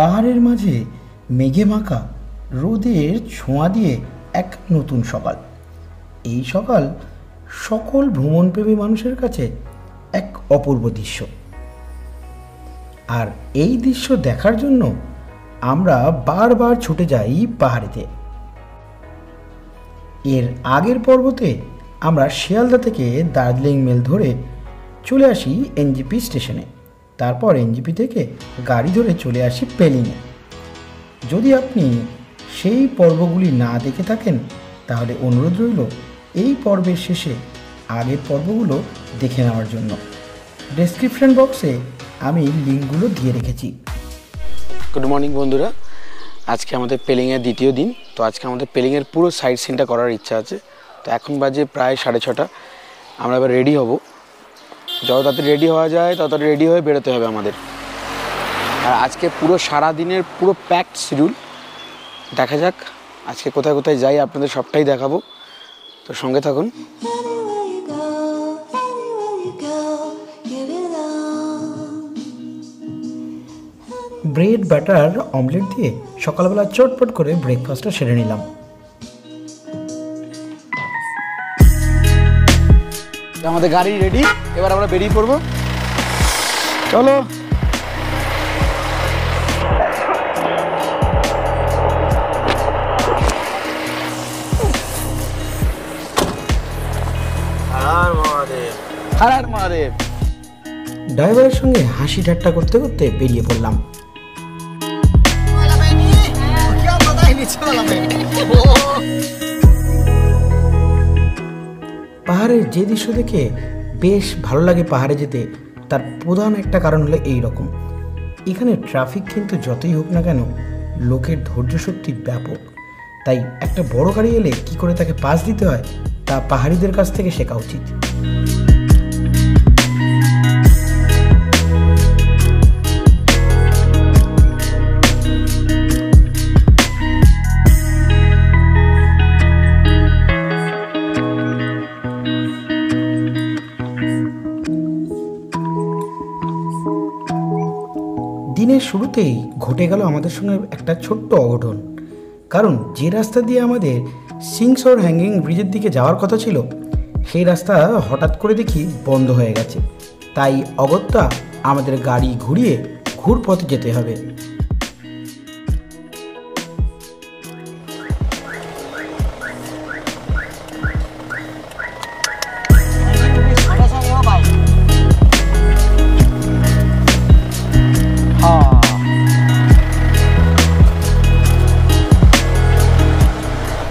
পাহাড়ের মাঝে মেঘে মাখা রোদের ছোঁয়া দিয়ে এক নতুন সকাল। এই সকাল সকল ভ্রমণপ্রেমী মানুষের কাছে এক অপূর্ব দৃশ্য। আর এই দৃশ্য দেখার জন্য আমরা বারবার ছুটে যাই পাহাড়েতে। এর আগের পর্বতে আমরা শিয়ালদা থেকে দার্জিলিং মেল ধরে চলে আসি এনজিপি স্টেশনে। তারপর এনজিপি থেকে গাড়ি ধরে চলে আসি পেলিংয়ে। যদি আপনি সেই পর্বগুলি না দেখে থাকেন তাহলে অনুরোধ রইল এই পর্বের শেষে আগের পর্বগুলো দেখে নেওয়ার জন্য। ডেসক্রিপশন বক্সে আমি লিঙ্কগুলো দিয়ে রেখেছি। গুড মর্নিং বন্ধুরা, আজকে আমাদের পেলিংয়ের দ্বিতীয় দিন। তো আজকে আমাদের পেলিংয়ের পুরো সাইট সিনটা করার ইচ্ছা আছে। তো এখন বাজে প্রায় 6:30। আমরা এবার রেডি হব। যত তাড়াতাড়ি রেডি হওয়া যায় তত রেডি হয়ে বেরোতে হবে আমাদের। আর আজকে পুরো সারা দিনের পুরো প্যাকড শিডিউল। দেখা যাক আজকে কোথায় কোথায় যাই, আপনাদের সবটাই দেখাবো। তো সঙ্গে থাকুন। ব্রেড বাটার অমলেট দিয়ে সকালবেলা চটপট করে ব্রেকফাস্টটা সেরে নিলাম। আমাদের গাড়ি রেডি, এবার আমরা বেরিয়ে পড়বো। চলো। ড্রাইভারের সঙ্গে হাসি ঠাট্টা করতে করতে বেরিয়ে পড়লাম। পাহাড়ের যে দৃশ্য দেখে বেশ ভালো লাগে পাহাড়ে যেতে, তার প্রধান একটা কারণ হলো এই রকম। এখানে ট্রাফিক কিন্তু যতই হোক না কেন, লোকের ধৈর্য শক্তি ব্যাপক। তাই একটা বড় গাড়ি এলে কি করে তাকে পাস দিতে হয় তা পাহাড়িদের কাছ থেকে শেখা উচিত। দিনের শুরুতেই ঘটে গেল আমাদের সঙ্গে একটা ছোট্ট অঘটন। কারণ যে রাস্তা দিয়ে আমাদের সিংসোর হ্যাঙ্গিং ব্রিজের দিকে যাওয়ার কথা ছিল, সেই রাস্তা হঠাৎ করে দেখি বন্ধ হয়ে গেছে। তাই অগত্যা আমাদের গাড়ি ঘুরিয়ে ঘুরপথে যেতে হবে।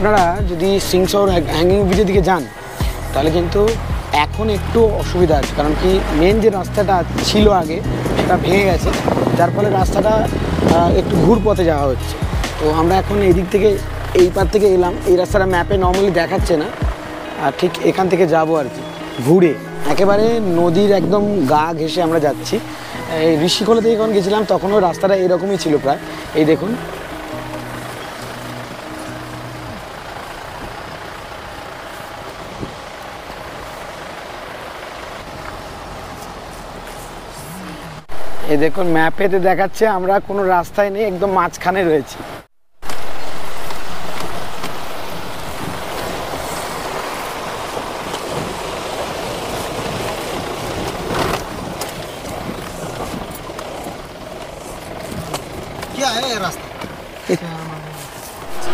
আপনারা যদি সিংসোর হ্যাঙ্গিং ব্রিজের দিকে যান তাহলে কিন্তু এখন একটু অসুবিধা আছে, কারণ কি মেন যে রাস্তাটা ছিল আগে সেটা ভেঙে গেছে, যার ফলে রাস্তাটা একটু ঘুর পথে যাওয়া হচ্ছে। তো আমরা এখন এই দিক থেকে এই পার থেকে এলাম। এই রাস্তাটা ম্যাপে নর্মালি দেখাচ্ছে না, আর ঠিক এখান থেকে যাবো আর কি ঘুরে। একেবারে নদীর একদম গা ঘেঁষে আমরা যাচ্ছি। এই ঋষিকোলা থেকে যখন গেছিলাম তখনও রাস্তাটা এরকমই ছিল প্রায়। এই দেখুন, এই দেখুন ম্যাপেতে দেখাচ্ছে আমরা কোনো রাস্তায় নেই, একদম মাঝখানে রয়েছি।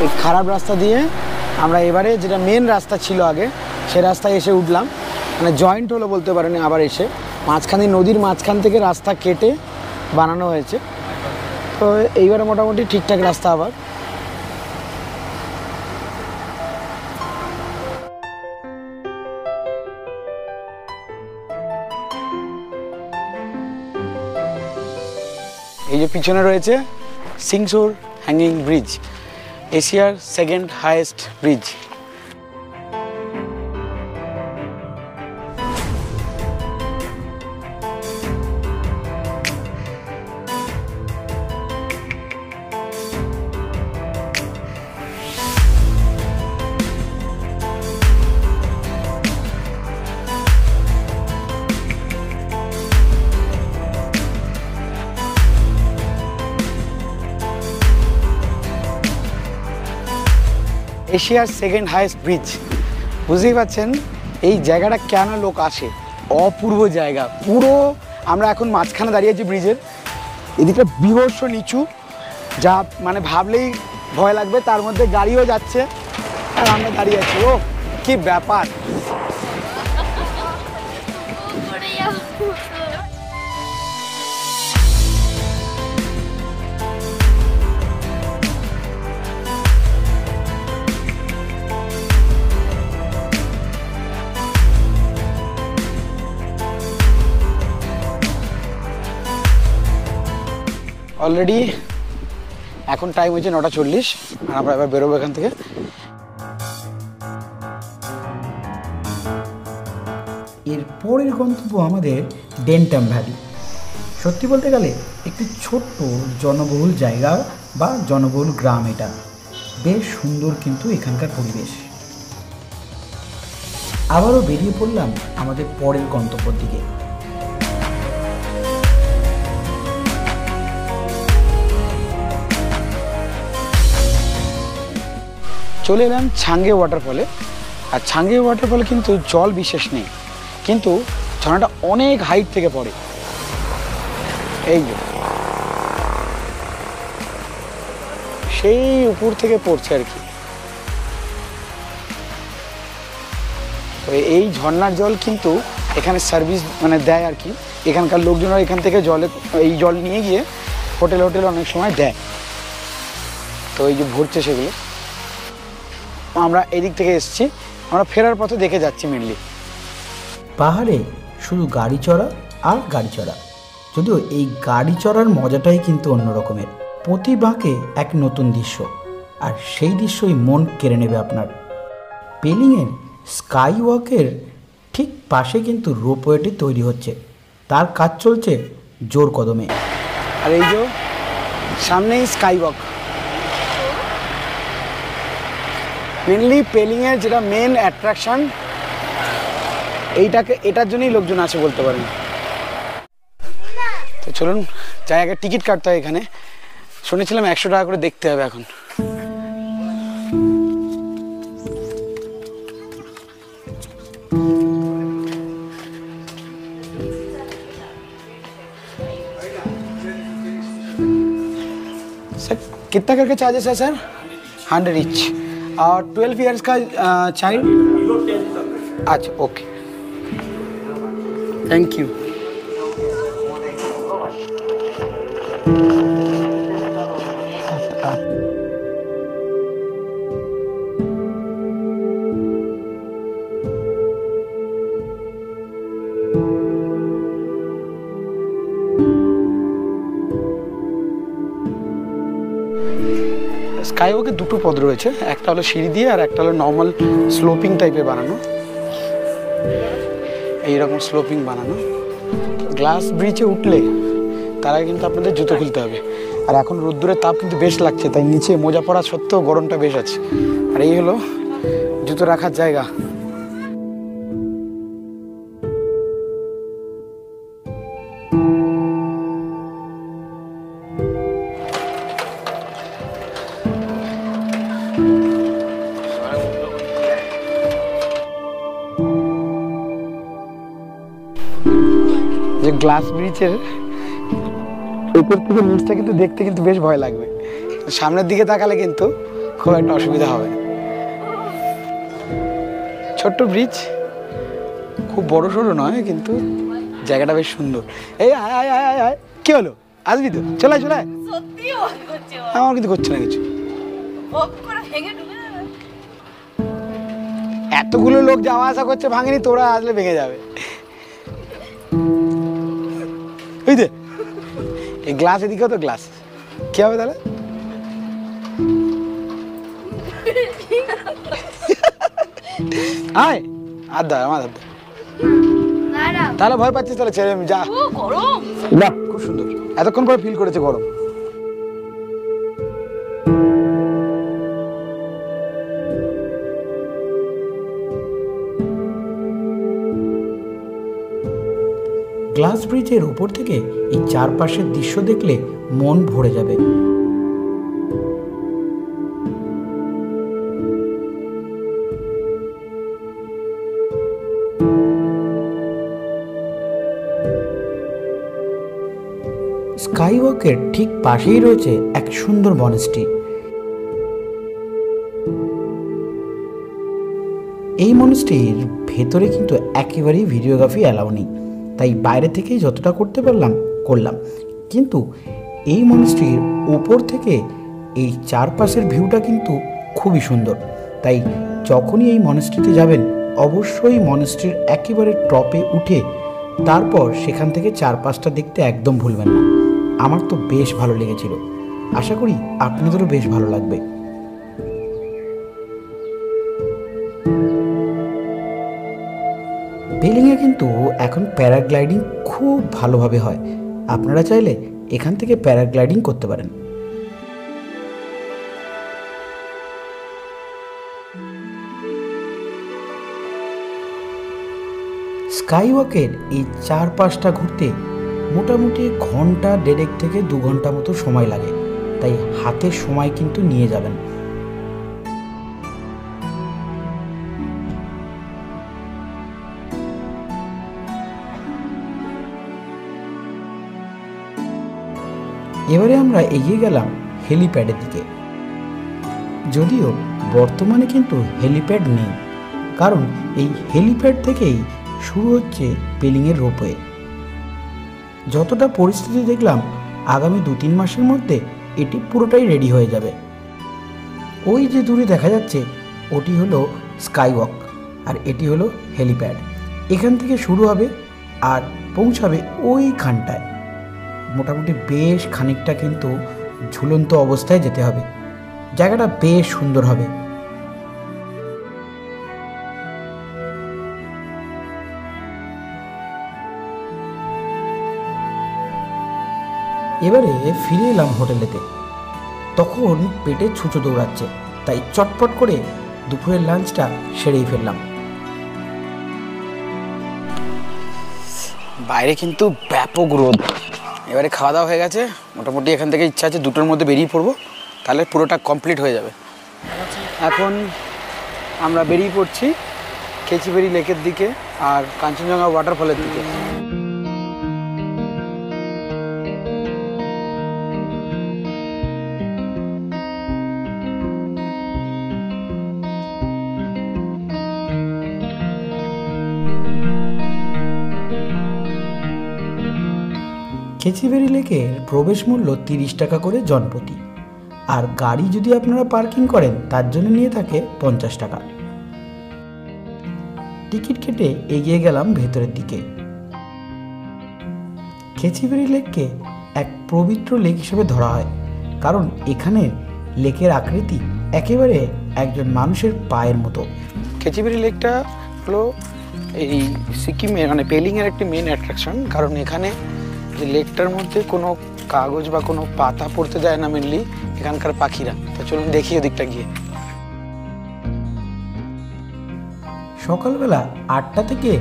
এই খারাপ রাস্তা দিয়ে আমরা এবারে যেটা মেন রাস্তা ছিল আগে সে রাস্তায় এসে উঠলাম। মানে জয়েন্ট হলো বলতে পারেন। আবার এসে মাঝখানে নদীর মাঝখান থেকে রাস্তা কেটে বানানো হয়েছে। তো এইবারে মোটামুটি ঠিকঠাক রাস্তা। আবার এই যে পিছনে রয়েছে সিংসোর হ্যাঙ্গিং ব্রিজ, এশিয়ার সেকেন্ড হাইয়েস্ট ব্রিজ। এশিয়ার সেকেন্ড হাইয়েস্ট ব্রিজ। বুঝতেই পারছেন এই জায়গাটা কেন লোক আসে, অপূর্ব জায়গা পুরো। আমরা এখন মাঝখানে দাঁড়িয়ে আছি ব্রিজের, এদিকটা বিভৎস নিচু, যা মানে ভাবলেই ভয় লাগবে। তার মধ্যে গাড়িও যাচ্ছে আর আমরা দাঁড়িয়ে আছি। ও কি ব্যাপার! অলরেডি এখন টাইম হচ্ছে 9:40 আর আমরা এবার বেরোবো এখান থেকে। এর পরের গন্তব্য আমাদের ডেন্টাম ভ্যালি। সত্যি বলতে গেলে একটি ছোট্ট জনবহুল জায়গা বা জনবহুল গ্রাম। এটা বেশ সুন্দর কিন্তু এখানকার পরিবেশ। আবারও বেরিয়ে পড়লাম আমাদের পরের গন্তব্যের দিকে। চলে এলাম ছাঙ্গে ওয়াটারফলে। আর ছাঙ্গে ওয়াটারফলে কিন্তু জল বিশেষ নেই, কিন্তু ঝর্ণাটা অনেক হাইট থেকে পড়ে। এই যে সেই উপর থেকে পড়ছে আর কি। তো এই ঝর্ণার জল কিন্তু এখানে সার্ভিস মানে দেয় আর কি। এখানকার লোকজনরা এখান থেকে এই জল নিয়ে গিয়ে হোটেলে অনেক সময় দেয়। তো এই যে ভরছে সেগুলো। আমরা এদিক থেকে এসেছি, আমরা ফেরার পথে দেখে যাচ্ছি মেনলি। পাহাড়ে শুধু গাড়ি চড়া আর গাড়ি চড়া, যদিও এই গাড়ি চড়ার মজাটাই কিন্তু অন্য রকমের। প্রতি বাঁকে এক নতুন দৃশ্য, আর সেই দৃশ্যই মন কেড়ে নেবে আপনার। পেলিংয়ের স্কাই ওয়াকের ঠিক পাশে কিন্তু রোপওয়েটি তৈরি হচ্ছে, তার কাজ চলছে জোর কদমে। আর এই যে সামনেই স্কাই ওয়াক। মেনলি পেলিংয়ের যেটা মেন অ্যাট্রাকশন, এটার জন্যই লোকজন আছে বলতে পারেন। তো চলুন যাই, আগে টিকিট কাটতে হয় এখানে। শুনেছিলাম 100 টাকা করে দেখতে হবে এখন। सर कितना करके चार्जेस है सर? 100 ईच। और 12 ईयर्स का चाइल्ड? अच्छा ओके, थैंक यू। স্কাইওয়াকে দুটো পথ রয়েছে, একটা হলো সিঁড়ি দিয়ে আর একটা হলো নর্মাল স্লোপিং টাইপের বানানো। এইরকম স্লোপিং বানানো। গ্লাস ব্রিজে উঠলে তার আগে কিন্তু আপনাদের জুতো খুলতে হবে। আর এখন রোদ্দুরের তাপ কিন্তু বেশ লাগছে, তাই নিচে মোজা পরা সত্ত্বেও গরমটা বেশ আছে। আর এই হলো জুতো রাখার জায়গা। যে গ্লাস ব্রিজের উপর থেকে নিচটা কিন্তু দেখতে কিন্তু বেশ ভয় লাগবে, সামনের দিকে তাকালে কিন্তু খুব একটা অসুবিধা হবে না। ছোট্ট ব্রিজ, খুব বড় সড়ো নয়, কিন্তু জায়গাটা বেশ সুন্দর। এই আয় আয় আয় আয় আয়, কি হলো? আসবি তো? চলে চলে। আমার কিন্তু করছে না কিছু। এতগুলো লোক যাওয়া আসা করছে, ভাঙেনি, তোরা আসলে ভেঙে যাবে। ওই দে এই গ্লাস, এদিকেও তো গ্লাস, কি হবে তাহলে? আয় আদা আমার আদা। তাহলে ভয় পাচ্ছিস? তাহলে ছেড়ে যা। না খুব সুন্দর, এতক্ষণ পরে ফিল করেছে গরম। গ্লাস ব্রিজের উপর থেকে এই চারপাশের দৃশ্য দেখলে মন ভরে যাবে। স্কাই ওয়াকের ঠিক পাশেই রয়েছে এক সুন্দর মনেস্ট্রি। এই মনেস্ট্রির ভেতরে কিন্তু একেবারেই ভিডিওগ্রাফি অ্যালাউ নেই, তাই বাইরে থেকেই যতটা করতে পারলাম করলাম। কিন্তু এই মনেস্ট্রির উপর থেকে এই চারপাশের ভিউটা কিন্তু খুবই সুন্দর, তাই যখনই এই মনেস্ট্রিতে যাবেন অবশ্যই মনেস্ট্রির একেবারে টপে উঠে তারপর সেখান থেকে চারপাশটা দেখতে একদম ভুলবেন না। আমার তো বেশ ভালো লেগেছিল, আশা করি আপনাদেরও বেশ ভালো লাগবে। পেলিংয়ে কিন্তু এখন প্যারাগ্লাইডিং খুব ভালোভাবে হয়, আপনারা চাইলে এখান থেকে প্যারাগ্লাইডিং করতে পারেন। স্কাই ওয়াকের এই চারপাশটা ঘুরতে মোটামুটি ঘন্টা 1.5 থেকে 2 ঘন্টা মতো সময় লাগে, তাই হাতে সময় কিন্তু নিয়ে যাবেন। এবারে আমরা এগিয়ে গেলাম হেলিপ্যাডের দিকে। যদিও বর্তমানে কিন্তু হেলিপ্যাড নেই, কারণ এই হেলিপ্যাড থেকেই শুরু হচ্ছে পেলিংয়ের রোপওয়ে। যতটা পরিস্থিতি দেখলাম আগামী 2-3 মাসের মধ্যে এটি পুরোটাই রেডি হয়ে যাবে। ওই যে দূরে দেখা যাচ্ছে ওটি হলো স্কাই ওয়াক, আর এটি হলো হেলিপ্যাড। এখান থেকে শুরু হবে আর পৌঁছাবে ওইখানটায়। মোটামুটি বেশ খানিকটা কিন্তু ঝুলন্ত অবস্থায় যেতে হবে, জায়গাটা বেশ সুন্দর হবে। এবারে ফিরে এলাম হোটেলেতে। তখন পেটে ছুঁচো দৌড়াচ্ছে, তাই চটপট করে দুপুরের লাঞ্চটা সেরেই ফেললাম। বাইরে কিন্তু ব্যাপক রোদ। এবারে খাওয়া দাওয়া হয়ে গেছে, মোটামুটি এখান থেকে ইচ্ছা আছে 2টোর মধ্যে বেরিয়ে পড়বো, তাহলে পুরোটা কমপ্লিট হয়ে যাবে। এখন আমরা বেরিয়ে পড়ছি কেচিবেরি লেকের দিকে আর কাঞ্চনজঙ্ঘা ওয়াটারফলের দিকে। কেচিবেরি লেকের প্রবেশ মূল্য 30 টাকা করে জনপ্রতি, আর গাড়ি যদি আপনারা পার্কিং করেন তার জন্য নিয়ে থাকে 50 টাকা। টিকিট কেটে এগিয়ে গেলাম ভেতরের দিকে। কেচিবেরি লেককে এক পবিত্র লেক হিসেবে ধরা হয়, কারণ এখানে লেকের আকৃতি একেবারে একজন মানুষের পায়ের মতো। কেচিবেরি লেকটা হলো এই সিকিমের মানে পেলিংয়ের একটি মেন অ্যাট্রাকশন, কারণ এখানে যে লেকটার মধ্যে কোনো কাগজ বা কোনো পাতা পড়তে দেয় না মেনলি এখানকার পাখিরা। তো চলুন দেখি ওদিকটা গিয়ে। সকালবেলা 8টা থেকে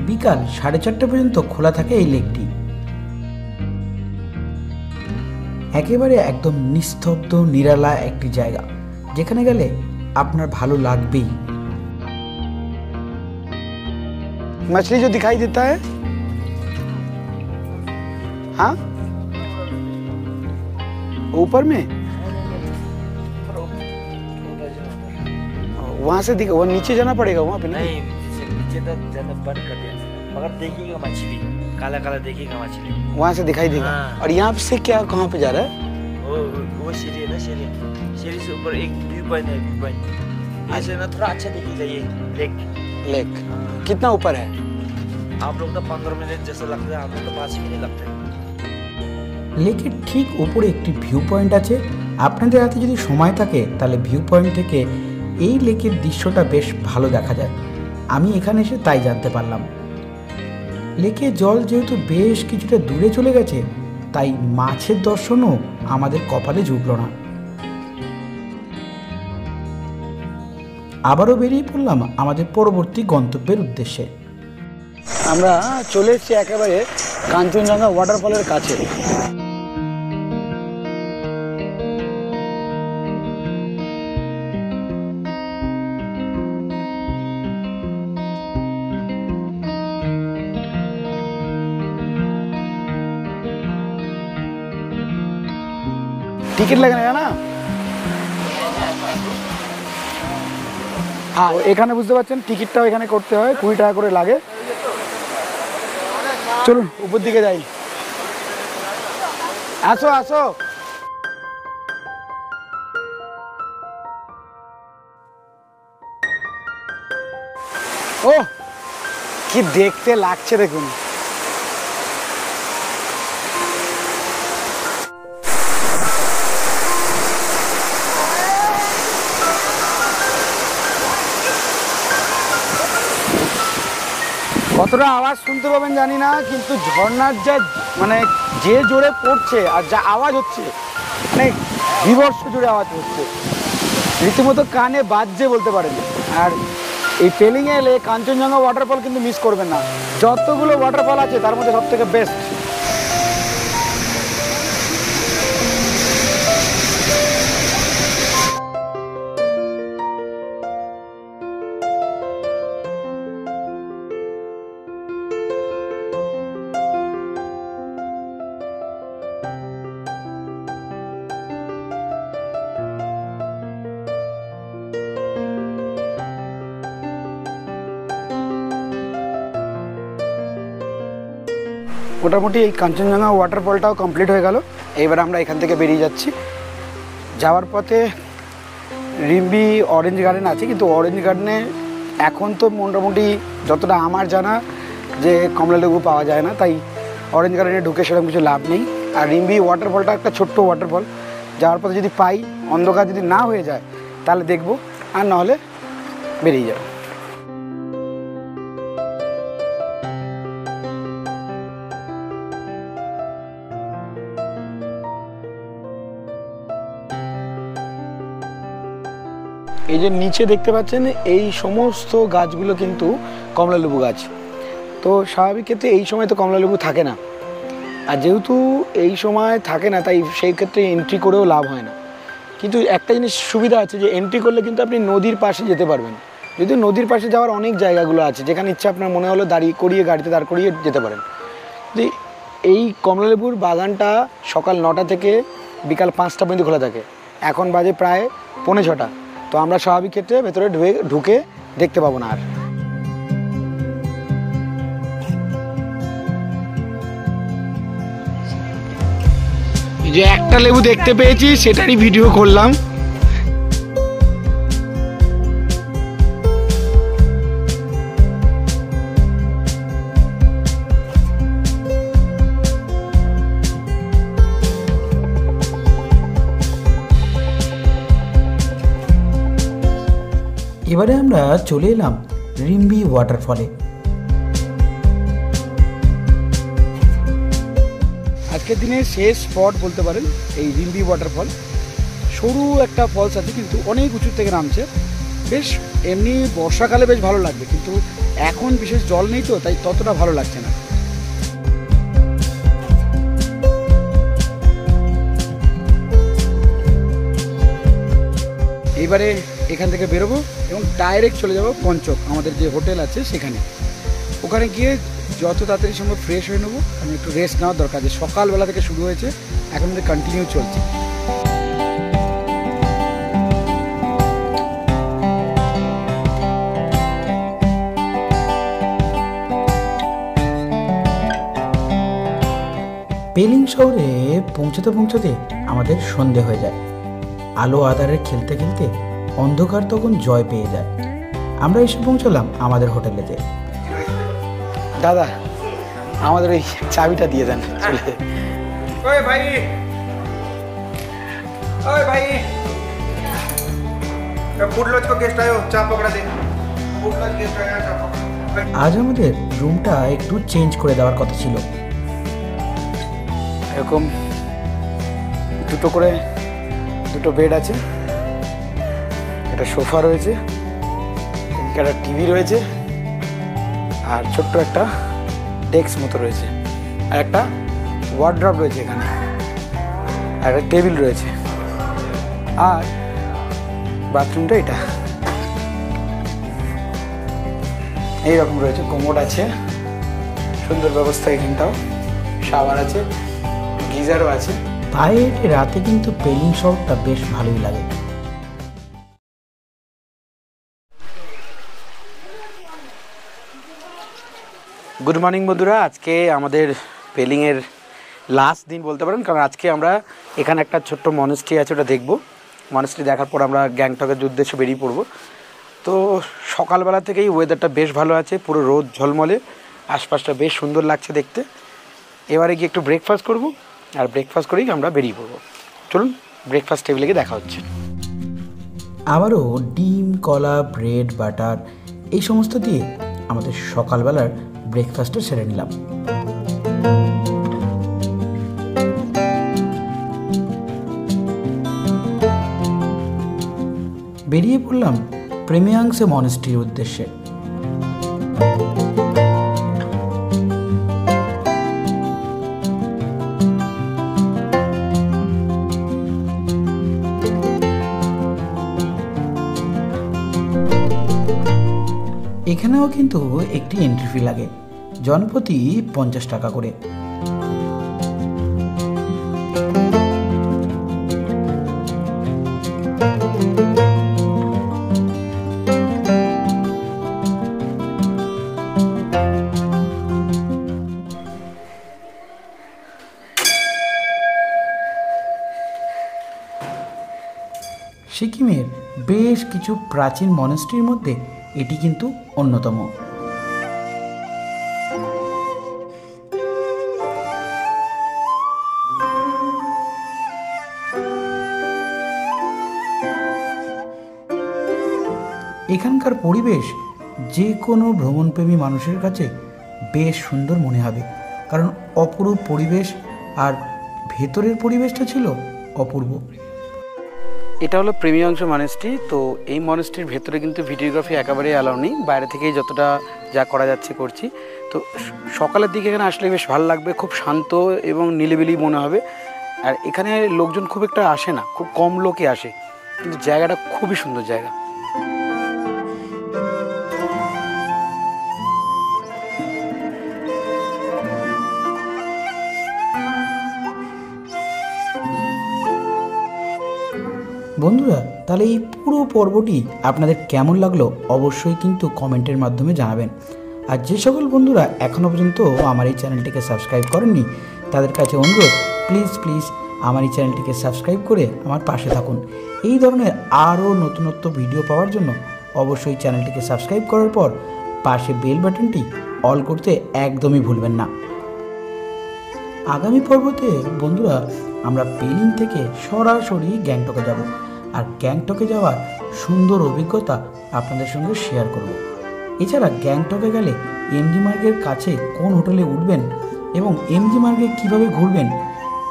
বিকাল 4:30 পর্যন্ত খোলা থাকে এই লেকটি। একেবারে একদম নিস্তব্ধ নিরালা একটি জায়গা, যেখানে গেলে আপনার ভালো লাগবেই। मछली जो दिखाई देता है, हाँ ऊपर में वहाँ से दिखा, वो नीचे जाना पड़ेगा वहाँ पे नहीं, नीचे तक जाना बंद कर दिया, मगर देखिएगा मछली, काला काला देखिएगा मछली वहाँ से दिखाई देगा। हाँ। और यहाँ से क्या कहाँ पे जा रहा है? वो सीढ़ी है ना, सीढ़ी से ऊपर एक व्यू पॉइंट है, व्यू पॉइंट ऐसे ना थोड़ा अच्छा दिखेगा ये लेक। लेक कितना ऊपर है? आप लोग तो 15 मिनट जैसा लगता है, हम लोग तो 5 मिनट लगता है। লেকের ঠিক উপরে একটি ভিউ পয়েন্ট আছে। আপনাদের হাতে যদি সময় থাকে তাহলে ভিউ পয়েন্ট থেকে এই লেকের দৃশ্যটা বেশ ভালো দেখা যায়। আমি এখানে এসে তাই জানতে পারলাম। লেকের জল যেহেতু বেশ কিছুটা দূরে চলে গেছে, তাই মাছের দর্শনও আমাদের কপালে জুটল না। আবারও বেরিয়ে পড়লাম আমাদের পরবর্তী গন্তব্যের উদ্দেশ্যে। আমরা চলে এসেছি একেবারে কাঞ্চনজঙ্ঘা ওয়াটারফলের কাছে। টিকিট লাগে না না? হ্যাঁ, এখানে বুঝতে পারছেন টিকিটটাও এখানে করতে হয়, 20 টাকা করে লাগে। চলুন উপর দিকে যাই। আসো আসো। ও কি দেখতে লাগছে দেখুন। কতটা আওয়াজ শুনতে পাবেন জানি না, কিন্তু ঝর্ণার যা মানে যে জোরে পড়ছে আর যা আওয়াজ হচ্ছে, মানে বিভৎস জোরে আওয়াজ হচ্ছে, রীতিমতো কানে বাজছে বলতে পারেন। আর এই পেলিংয়ে এলে কাঞ্চনজঙ্ঘা ওয়াটারফল কিন্তু মিস করবেন না। যতগুলো ওয়াটারফল আছে তার মধ্যে সবথেকে বেস্ট। মোটামুটি এই কাঞ্চনজঙ্ঘা ওয়াটারফলটাও কমপ্লিট হয়ে গেল। এবার আমরা এখান থেকে বেরিয়ে যাচ্ছি। যাওয়ার পথে রিম্বি অরেঞ্জ গার্ডেন আছে, কিন্তু অরেঞ্জ গার্ডেনে এখন তো মোটামুটি যতটা আমার জানা যে কমলালেবু পাওয়া যায় না, তাই অরেঞ্জ গার্ডেনে ঢুকে সেরকম কিছু লাভ নেই। আর রিম্বি ওয়াটারফলটা একটা ছোট্ট ওয়াটারফল, যাওয়ার পথে যদি পাই, অন্ধকার যদি না হয়ে যায় তাহলে দেখব, আর নাহলে বেরিয়ে যাব। এই যে নিচে দেখতে পাচ্ছেন এই সমস্ত গাছগুলো কিন্তু কমলালেবু গাছ। তো স্বাভাবিক ক্ষেত্রে এই সময় তো কমলালেবু থাকে না, আর যেহেতু এই সময় থাকে না তাই সেই ক্ষেত্রে এন্ট্রি করেও লাভ হয় না। কিন্তু একটা জিনিস সুবিধা আছে যে এন্ট্রি করলে কিন্তু আপনি নদীর পাশে যেতে পারবেন। যদিও নদীর পাশে যাওয়ার অনেক জায়গাগুলো আছে, যেখানে ইচ্ছা আপনার মনে হলো দাঁড়িয়ে করিয়ে গাড়িতে দাঁড় করিয়ে যেতে পারেন। এই কমলালেবুর বাগানটা সকাল 9টা থেকে বিকাল 5টা পর্যন্ত খোলা থাকে। এখন বাজে প্রায় 5:45। তো আমরা স্বাভাবিক ক্ষেত্রে ভেতরে ঢুকে দেখতে পাবো না আর। এই যে একটা লেবু দেখতে পেয়েছি সেটারই ভিডিও করলাম। এবারে আমরা চলে এলাম রিম্বি ওয়াটারফলে। আজকের দিনে শেষ স্পট বলতে পারেন এই রিম্বি ওয়াটারফল। সরু একটা ফলস আছে কিন্তু অনেক উঁচু থেকে নামছে। বেশ এমনি বর্ষাকালে বেশ ভালো লাগবে, কিন্তু এখন বিশেষ জল নেই তো তাই ততটা ভালো লাগছে না। এইবারে এখান থেকে বেরোবো এবং ডাইরেক্ট চলে যাব পঞ্চক, আমাদের যে হোটেল আছে সেখানে। ওখানে গিয়ে যত তাড়াতাড়ি সম্ভব ফ্রেশ হয়ে নেবো, কারণ একটু রেস্ট নেওয়ার দরকার। যে সকালবেলা থেকে শুরু হয়েছে, এখন আমাদের কন্টিনিউ চলছে। পেলিং শহরে পৌঁছতে পৌঁছতে আমাদের সন্ধে হয়ে যায়। আলো আঁধারে খেলতে খেলতে অন্ধকার তখন জয় পেয়ে যায়। আমরা এসে পৌঁছলাম আমাদের হোটেলেতে। দাদা আমাদের ওই চাবিটা দিয়ে দেন। ओए भाई ओए भाई फूड लॉज को गेस्ट आयो चा पकड़ा दे फूड लॉज गेस्ट आया चा पकड़ा। আজ আমাদের রুমটা একটু চেঞ্জ করে দেওয়ার কথা ছিল। এরকম দুটো বেড আছে, একটা সোফা রয়েছে, একটা টিভি রয়েছে, আর ছোট্ট একটা ডেস্ক মতো রয়েছে, আর একটা ওয়ার্ড্রপ রয়েছে এখানে, আর একটা টেবিল রয়েছে, আর বাথরুমটা এটা এইরকম রয়েছে। কোমোড আছে, সুন্দর ব্যবস্থা এখানটাও, শাওয়ার আছে, গিজারও আছে। পায়ে হেঁটে রাতে কিন্তু পেলিং শহরটা বেশ ভালোই লাগে। গুড মর্নিং বন্ধুরা, আজকে আমাদের পেলিংয়ের লাস্ট দিন বলতে পারেন, কারণ আজকে আমরা এখানে একটা ছোট্ট মনেস্ট্রি আছে, ওটা দেখব। মনেস্ট্রি দেখার পর আমরা গ্যাংটকের উদ্দেশ্যে বেরিয়ে পড়ব। তো সকালবেলা থেকেই ওয়েদারটা বেশ ভালো আছে, পুরো রোদ ঝলমলে, আশপাশটা বেশ সুন্দর লাগছে দেখতে। এবারে গিয়ে একটু ব্রেকফাস্ট করব, আর ব্রেকফাস্ট করেই আমরা বেরিয়ে পড়ব। চলুন ব্রেকফাস্ট টেবিলে গিয়ে দেখা হচ্ছে। আবারও ডিম, কলা, ব্রেড, বাটার এই সমস্ত দিয়ে আমাদের সকালবেলার ব্রেকফাস্টটা সেরে নিলাম। বেরিয়ে পড়লাম প্রেমিয়াংসে মনেস্ট্রির উদ্দেশ্যে। এখানেও কিন্তু একটি এন্ট্রি ফি লাগে, জনপ্রতি 50 টাকা করে। সিকিমের বেশ কিছু প্রাচীন মনেস্ট্রির মধ্যে এটি কিন্তু অন্যতম। এখানকার পরিবেশ যে কোনো ভ্রমণপ্রেমী মানুষের কাছে বেশ সুন্দর মনে হবে, কারণ অপরূপ পরিবেশ, আর ভেতরের পরিবেশটা ছিল অপূর্ব। এটা হলো প্রেমিয়াংশ মনেস্ট্রি। তো এই মনেস্ট্রির ভেতরে কিন্তু ভিডিওগ্রাফি একেবারেই অ্যালাউ নেই, বাইরে থেকেই যতটা যা করা যাচ্ছে করছি। তো সকালের দিকে এখানে আসলে বেশ ভালো লাগবে, খুব শান্ত এবং নিলিবিলি মনে হবে। আর এখানে লোকজন খুব একটা আসে না, খুব কম লোকই আসে, কিন্তু জায়গাটা খুবই সুন্দর জায়গা। বন্ধুরা, তাহলে এই পুরো পর্বটি আপনাদের কেমন লাগলো অবশ্যই কিন্তু কমেন্টের মাধ্যমে জানাবেন। আর যে সকল বন্ধুরা এখনও পর্যন্ত আমার এই চ্যানেলটিকে সাবস্ক্রাইব করেননি, তাদের কাছে অনুরোধ, প্লিজ আমার এই চ্যানেলটিকে সাবস্ক্রাইব করে আমার পাশে থাকুন। এই ধরনের আরও নতুনত্ব ভিডিও পাওয়ার জন্য অবশ্যই চ্যানেলটিকে সাবস্ক্রাইব করার পর পাশে বেল বাটনটি অল করতে একদমই ভুলবেন না। আগামী পর্বতে বন্ধুরা আমরা পেলিং থেকে সরাসরি গ্যাংটকে যাব, আর গ্যাংটকে যাওয়ার সুন্দর অভিজ্ঞতা আপনাদের সঙ্গে শেয়ার করব। এছাড়া গ্যাংটকে গেলে এমজি মার্গের কাছে কোন হোটেলে উঠবেন এবং এমজি মার্গে কীভাবে ঘুরবেন,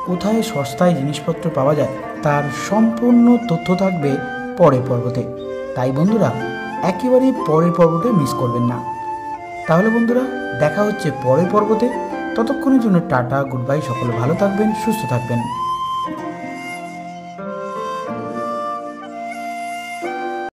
কোথায় সস্তায় জিনিসপত্র পাওয়া যায়, তার সম্পূর্ণ তথ্য থাকবে পরের পর্বতে। তাই বন্ধুরা একেবারেই পরের পর্বতে মিস করবেন না। তাহলে বন্ধুরা দেখা হচ্ছে পরের পর্বতে। ততক্ষণের জন্য টাটা, গুড বাই, সকলে ভালো থাকবেন, সুস্থ থাকবেন।